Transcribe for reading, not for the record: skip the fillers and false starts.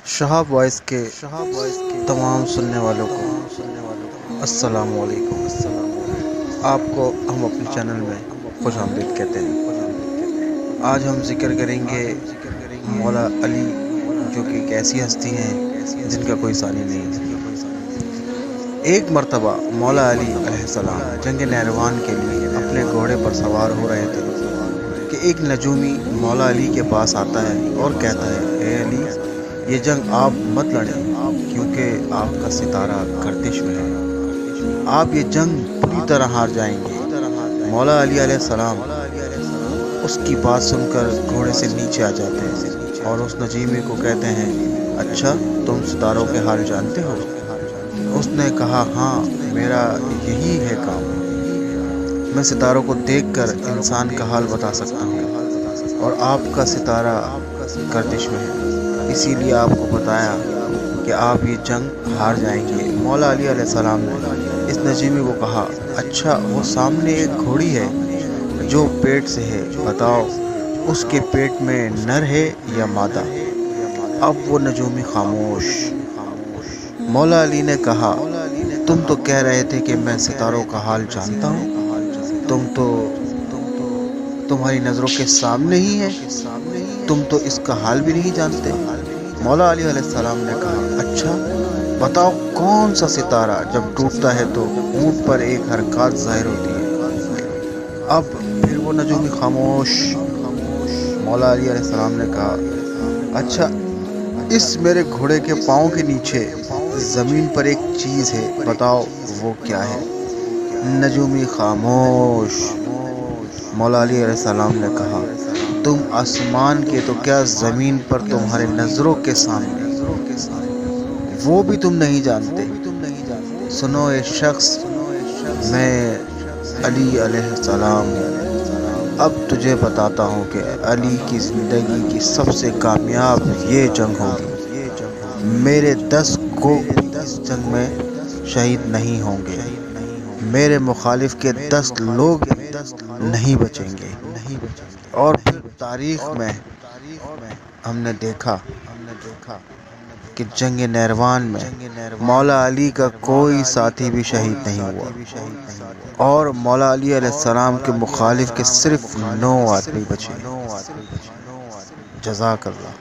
شہاب voice کے تمام سننے والوں کو السلام علیکم۔ آپ کو ہم اپنے چینل میں خوش آمدید کہتے ہیں۔ آج ہم ذکر کریں گے مولا علی، جو کہ ایک ایسی ہستی ہیں جن کا کوئی ثانی نہیں۔ ایک مرتبہ مولا علی علیہ السلام جنگ نہروان کے لیے اپنے گھوڑے پر سوار ہو رہے تھے کہ ایک نجومی مولا علی کے پاس آتا ہے اور کہتا ہے، اے علی، یہ جنگ آپ مت لڑیں کیونکہ آپ کا ستارہ گردش میں ہے، آپ یہ جنگ پوری طرح ہار جائیں گے۔ مولا علی علیہ السلام اس کی بات سن کر گھوڑے سے نیچے آ جاتے ہیں اور اس نجومی کو کہتے ہیں، اچھا تم ستاروں کے حال جانتے ہو؟ اس نے کہا، ہاں میرا یہی ہے کام، میں ستاروں کو دیکھ کر انسان کا حال بتا سکتا ہوں، اور آپ کا ستارہ گردش میں ہے، اسی لیے آپ کو بتایا کہ آپ یہ جنگ ہار جائیں گے۔ مولا علی علیہ السلام نے اس نجومی کو کہا، اچھا وہ سامنے ایک گھوڑی ہے جو پیٹ سے ہے، بتاؤ اس کے پیٹ میں نر ہے یا مادہ؟ اب وہ نجومی خاموش۔ مولا علی نے کہا، تم تو کہہ رہے تھے کہ میں ستاروں کا حال جانتا ہوں، تمہاری نظروں کے سامنے ہی ہے، تم تو اس کا حال بھی نہیں جانتے۔ مولا علی علیہ السلام نے کہا، اچھا بتاؤ کون سا ستارہ جب ٹوٹتا ہے تو اونٹ پر ایک حرکات ظاہر ہوتی ہے؟ اب پھر وہ نجومی خاموش۔ مولا علی علیہ السلام نے کہا، اچھا اس میرے گھوڑے کے پاؤں کے نیچے زمین پر ایک چیز ہے، بتاؤ وہ کیا ہے؟ نجومی خاموش۔ مولا علی علیہ السلام نے کہا، تم آسمان کے تو کیا زمین پر تمہارے نظروں کے سامنے وہ بھی تم نہیں جانتے؟ سنو اے شخص، میں علی علیہ السلام ہوں، اب تجھے بتاتا ہوں کہ علی کی زندگی کی سب سے کامیاب یہ جنگ ہوگی، میرے 10 کو اس جنگ میں شہید نہیں ہوں گے، میرے مخالف کے 10 لوگ نہیں بچیں گے۔ اور پھر تاریخ میں ہم نے دیکھا کہ جنگ نہروان میں مولا علی کا کوئی ساتھی بھی شہید نہیں ہوا، اور مولا علی علیہ السلام کے مخالف کے صرف 9 آدمی بچے۔ جزاک اللہ۔